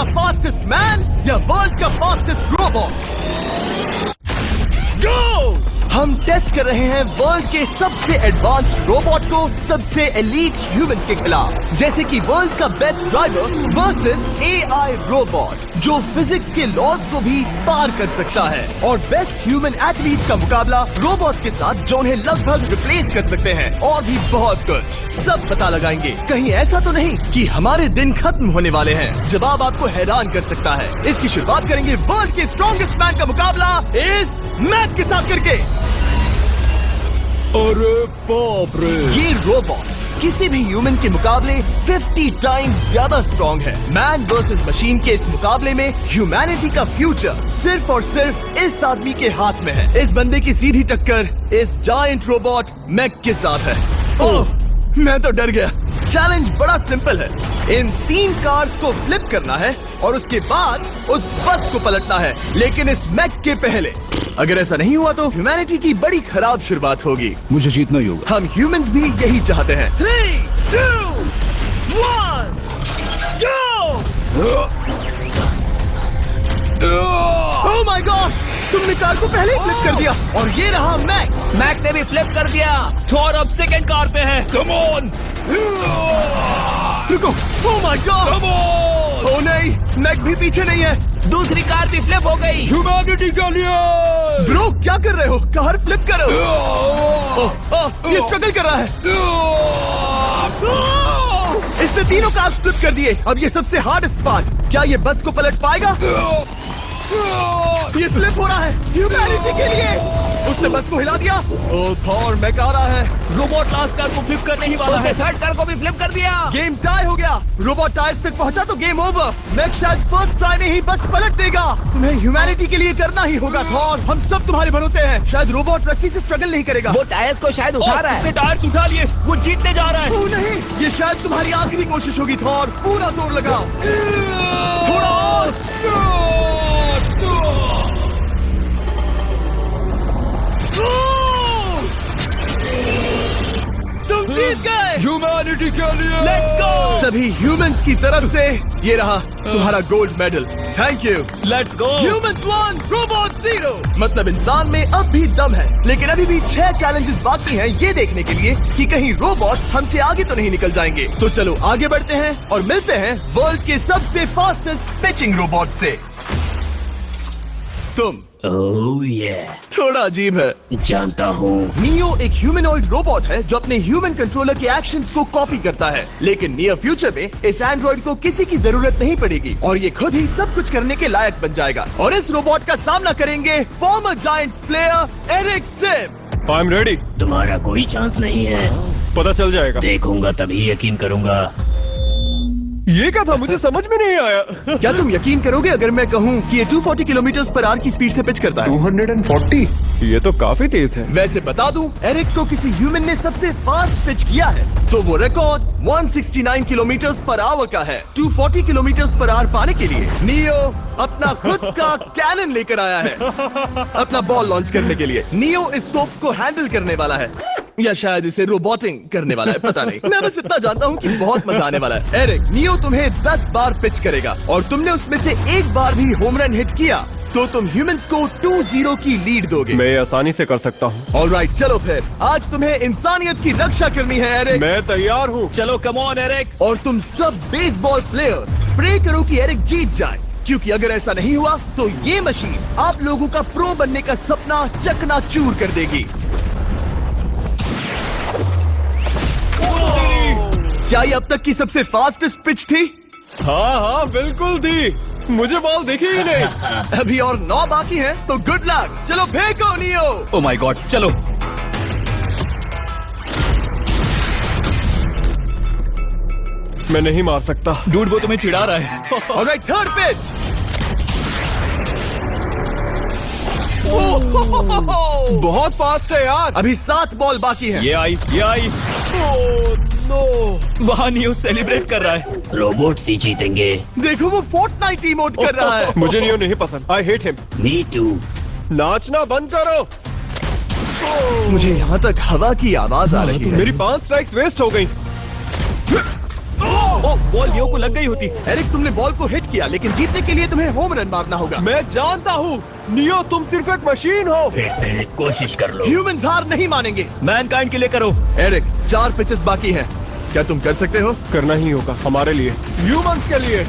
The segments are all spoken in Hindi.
का फास्टेस्ट मैन या वर्ल्ड का फास्टेस्ट रोबोट? गो! हम टेस्ट कर रहे हैं वर्ल्ड के सबसे एडवांस्ड रोबोट को सबसे एलीट ह्यूमंस के खिलाफ, जैसे कि वर्ल्ड का best driver versus AI robot जो फिजिक्स के लॉज को भी पार कर सकता है, और बेस्ट ह्यूमन एथलीट का मुकाबला रोबोट्स के साथ जो उन्हें लगभग रिप्लेस कर सकते हैं, और भी बहुत कुछ। सब पता लगाएंगे। कहीं ऐसा तो नहीं कि हमारे दिन खत्म होने वाले हैं? जवाब आपको हैरान कर सकता है। इसकी शुरुआत करेंगे वर्ल्ड के स्ट्रॉन्गेस्ट मैन का मुकाबला इस मैक के साथ करके। अरे बाप रे! ये रोबोट किसी भी ह्यूमन के मुकाबले 50 टाइम्स ज्यादा स्ट्रॉन्ग है। मैन वर्सेस मशीन के इस मुकाबले में ह्यूमैनिटी का फ्यूचर सिर्फ और सिर्फ इस आदमी के हाथ में है। इस बंदे की सीधी टक्कर इस जायंट रोबोट मैक के साथ है। ओह, मैं तो डर गया। चैलेंज बड़ा सिंपल है। इन 3 कार्स को फ्लिप करना है और उसके बाद उस बस को पलटना है, लेकिन इस मैक के पहले। अगर ऐसा नहीं हुआ तो ह्यूमैनिटी की बड़ी खराब शुरुआत होगी। मुझे जीतना ही होगा। हम ह्यूमंस भी यही चाहते हैं। 3, 2, 1, go! Oh my God! तुमने कार को पहले ही फ्लिप कर दिया, और ये रहा मैक। मैक ने भी फ्लिप कर दिया। थॉर अब सेकंड कार पे है। Come on! रुको! Oh my God! Come on! ओ नहीं, मैक भी पीछे नहीं है। दूसरी कार भी फ्लिप हो गई। ह्यूमैनिटी के लिए! ब्रो, क्या कर रहे हो? कार फ्लिप करो। ये स्ट्रगल कर रहा है। इसने तीनों कार फ्लिप कर दिए। अब ये सबसे हार्डेस्ट पार्ट, क्या ये बस को पलट पाएगा? ये स्लिप हो रहा है ह्यूमैनिटी के लिए। उसने बस को हिला दिया। ओह थॉर, मैक आ रहा है। रोबोट लास्ट कार को फ्लिप करने ही वाला है। थर्ड कार को भी फ्लिप कर दिया। गेम टाई हो गया। रोबोट टायर्स तक पहुंचा तो गेम ओवर। मैक शायद फर्स्ट ट्राई में ही बस पलट देगा। तुम्हें ह्यूमैनिटी के लिए करना ही होगा थॉर। हम सब तुम्हारे भरोसे हैं। शायद रोबोट रस्सी से स्ट्रगल नहीं करेगा। वो टायर्स को शायद उठा रहा है। उसने टायर्स उठा लिए। वो जीतने जा रहा है। ओह नहीं, ये शायद तुम्हारी आखिरी कोशिश होगी थॉर। पूरा जोर लगाओ। थोड़ा और। तुम जीत गए। ह्यूमैनिटी के लिए! Let's go! सभी ह्यूमंस की तरफ से ये रहा तुम्हारा gold medal. Thank you. Let's go. Humans 1, robot 0। मतलब इंसान में अब भी दम है, लेकिन अभी भी 6 चैलेंजेस बाकी हैं ये देखने के लिए कि कहीं रोबोट्स हमसे आगे तो नहीं निकल जाएंगे। तो चलो आगे बढ़ते हैं और मिलते हैं वर्ल्ड के सबसे फास्टेस्ट पिचिंग रोबोट से। तुम ओह ये थोड़ा अजीब है, जानता हूँ। नियो एक ह्यूमनॉइड रोबोट है जो अपने ह्यूमन कंट्रोलर के एक्शंस को कॉपी करता है, लेकिन नियर फ्यूचर में इस एंड्रॉइड को किसी की जरूरत नहीं पड़ेगी और ये खुद ही सब कुछ करने के लायक बन जाएगा। और इस रोबोट का सामना करेंगे former giants player Eric Sim. I am ready. तुम्हारा कोई चांस नहीं है। पता चल जाएगा। देखूंगा तभी यकीन करूंगा। ये क्या था? मुझे समझ में नहीं आया। क्या तुम यकीन करोगे अगर मैं कहूँ कि ये 240 किलोमीटर/आवर की स्पीड से पिच करता है? 240? ये तो काफी तेज है। वैसे बता दूं, एरिक को किसी ह्यूमन ने सबसे फास्ट पिच किया है तो वो रिकॉर्ड 169 किलोमीटर/आवर का है। 240 किलोमीटर/आवर पाने के लिए नियो अपना खुद का कैनन लेकर आया है अपना बॉल लॉन्च करने के लिए। नियो इस तोप को हैंडल करने वाला है, या शायद इसे रोबोटिंग करने वाला है, पता नहीं। मैं बस इतना जानता हूँ कि बहुत मजा आने वाला है। एरिक, नियो तुम्हें 10 बार पिच करेगा और तुमने उसमें से एक बार भी होम रन हिट किया तो तुम ह्यूमंस को 2-0 की लीड दोगे। मैं आसानी से कर सकता हूँ। ऑलराइट, चलो फिर आज तुम्हें इंसानियत की रक्षा करनी है एरिक। मैं तैयार हूँ। चलो कम ऑन एरिक। और तुम सब बेसबॉल प्लेयर्स प्रे करो कि एरिक जीत जाए, क्योंकि अगर ऐसा नहीं हुआ तो ये मशीन आप लोगों का प्रो बनने का सपना चकनाचूर कर देगी। क्या ये अब तक की सबसे फास्टेस्ट पिच थी? हाँ हाँ बिल्कुल थी। मुझे बॉल दिखी ही नहीं। अभी और 9 बाकी हैं, तो गुड लक। चलो फेंको नियो। ओह माय गॉड, चलो। मैं नहीं मार सकता। डूड, वो तुम्हें चिढ़ा रहा है। Alright, third pitch. बहुत फास्ट है यार। अभी 7 बॉल बाकी हैं। ये आई। वहाँ नियो सेलिब्रेट कर रहा है। रोबोट ही जीतेंगे। देखो वो फोर्टनाइट इमोट कर रहा है। मुझे नियो नहीं पसंद। I hate him. Me too. नाचना बंद करो। मुझे यहाँ तक हवा की आवाज आ रही है। मेरी 5 स्ट्राइक्स वेस्ट हो गई। ओ बॉल लियो को लग गई होती। एरिक, तुमने बॉल को हिट किया, लेकिन जीतने के लिए तुम्हें होम रन मारना होगा। मैं जानता हूँ नियो, तुम सिर्फ एक मशीन हो। फिर से कोशिश कर लो। ह्यूमंस हार नहीं मानेंगे। मैनकाइंड के लिए करो। एरिक, 4 पिचेस बाकी हैं। क्या तुम कर सकते हो? करना ही होगा हमारे लिए, ह्यूमंस के लिए।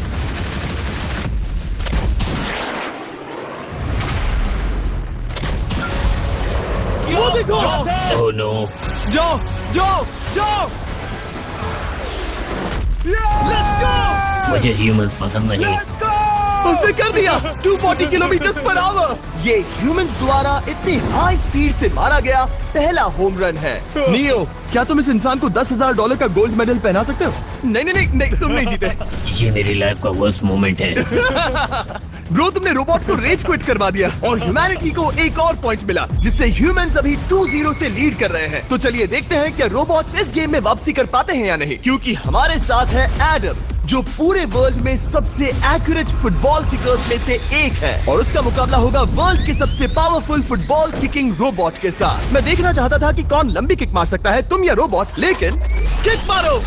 वो देखो। Oh no. जाओ जाओ जाओ। Let's go! मुझे ह्यूमंस पसंद नहीं। उसने कर दिया 240 किलोमीटर पर आवर। ये ह्यूमंस द्वारा इतनी हाई स्पीड से मारा गया पहला होम रन है। नियो, क्या तुम इस इंसान को $10,000 का गोल्ड मेडल पहना सकते हो? नहीं नहीं नहीं, नहीं, तुम नहीं जीते। ये मेरी लाइफ का वर्स्ट मोमेंट है। ब्रो, तुमने रोबोट को रेज क्विट करवा दिया और ह्यूमैनिटी को एक और पॉइंट मिला, जिससे ह्यूमंस अभी 2-0 से लीड कर रहे हैं। तो चलिए देखते हैं क्या रोबोट्स इस गेम में वापसी कर पाते हैं या नहीं, क्योंकि हमारे साथ है एडम, जो पूरे वर्ल्ड में सबसे एक्यूरेट फुटबॉल किकर्स में से एक है, और उसका मुकाबला होगा वर्ल्ड के सबसे पावरफुल फुटबॉल किकिंग रोबोट के साथ। मैं देखना चाहता था कि कौन लंबी किक मार सकता है, तुम या रोबोट, लेकिन किक मारो।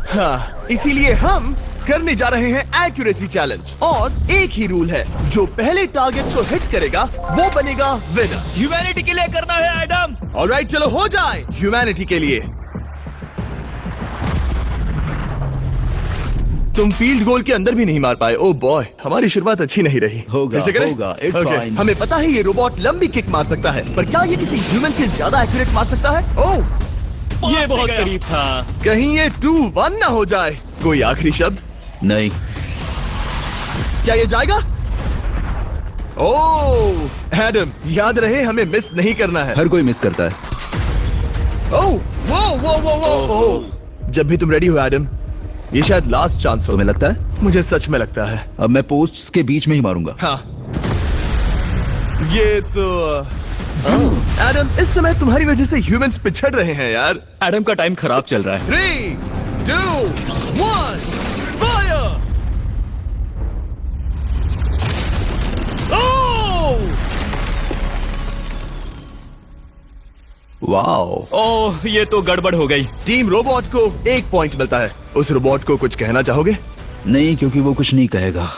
हाँ, इसीलिए हम करने जा रहे हैं एक्यूरेसी चैलेंज, और एक ही रूल है, जो पहले टारगेट को हिट करेगा वो बनेगा विनर। ह्यूमैनिटी के लिए करना है एडम। ऑलराइट, चलो हो जाए ह्यूमैनिटी के लिए। तुम फील्ड गोल के अंदर भी नहीं मार पाए। ओ बॉय, हमारी शुरुआत अच्छी नहीं रही। होगा, फिर से करें? होगा, it's Okay, fine. हमें पता है ये रोबोट लंबी किक मार सकता है, पर क्या ये किसी ह्यूमन से ज्यादा एक्यूरेट मार सकता है? ओह, ये बहुत करीब था। कहीं ये 2-1 ना हो जाए। कोई आखिरी शब्द? नहीं। क्या ये जाएगा? ओह एडम, याद रहे हमें मिस नहीं करना है। हर कोई मिस करता है। ओह वो वो वो वो ओह। जब भी तुम रेडी हो एडम, ये शायद लास्ट चांस हो। तुम्हें लगता है? मुझे सच में लगता है। अब मैं पोस्ट्स के बीच में ही मारूंगा। हाँ, ये तो एडम, इस समय तुम्हारी वजह से ह्यूमंस पिछड़ रहे हैं यार। एडम का टाइम खराब चल रहा है। 3, 2, 1, फायर! वाओ। ओह, ये तो गड़बड़ हो गई। टीम रोबोट को 1 पॉइंट मिलता है। उस रोबोट को कुछ कहना चाहोगे? नहीं, क्योंकि वो कुछ नहीं कहेगा।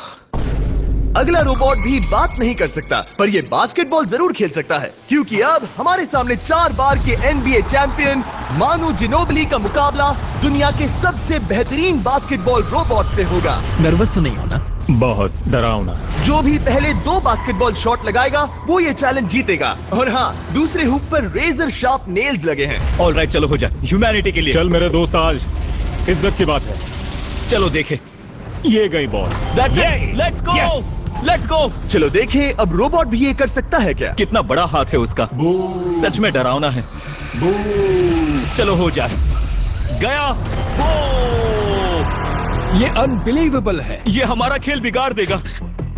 अगला रोबोट भी बात नहीं कर सकता, पर ये बास्केटबॉल जरूर खेल सकता है, क्योंकि अब हमारे सामने 4 बार के NBA चैंपियन मानू जिनोबली का मुकाबला दुनिया के सबसे बेहतरीन बास्केटबॉल रोबोट से होगा। नर्वस तो नहीं होना? बहुत डरावना। जो भी पहले 2 बास्केटबॉल शॉट लगाएगा वो ये चैलेंज जीतेगा। और हाँ, दूसरे हुक पर रेजर शार्प नेल्स लगे हैं। ऑलराइट, चलो हो जाए ह्यूमैनिटी के लिए। चल मेरे दोस्त, आज इज्जत की बात है। चलो देखे। ये गई ball. That's it. Let's go. Yes. Let's go. चलो देखें अब रोबोट भी ये कर सकता है क्या? कितना बड़ा हाथ है उसका। सच में डरावना है। चलो हो जाए। गया। ये अनबिलीवेबल है। ये हमारा खेल बिगाड़ देगा।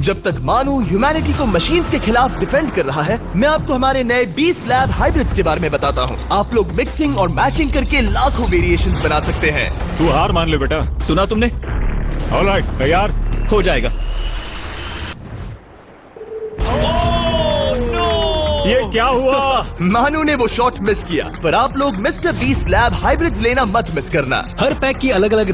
जब तक मानू ह्यूमैनिटी को मशीन्स के खिलाफ डिफेंड कर रहा है, मैं आपको हमारे नए 20 लैब हाइब्रिड्स के बारे में बताता हूँ। आप लोग मिक्सिंग और मैचिंग करके लाखों वेरिएशंस बना सकते हैं। तू हार मान ले बेटा। सुना तुमने? ऑलराइट, तैयार? हो जाएगा। ये क्या हुआ? मानू ने वो शॉट मिस किया, पर आप लोग मिस्टर 20 लैब हाइब्रिड्स लेना मत मिस करना। हर पैक की अलग अलग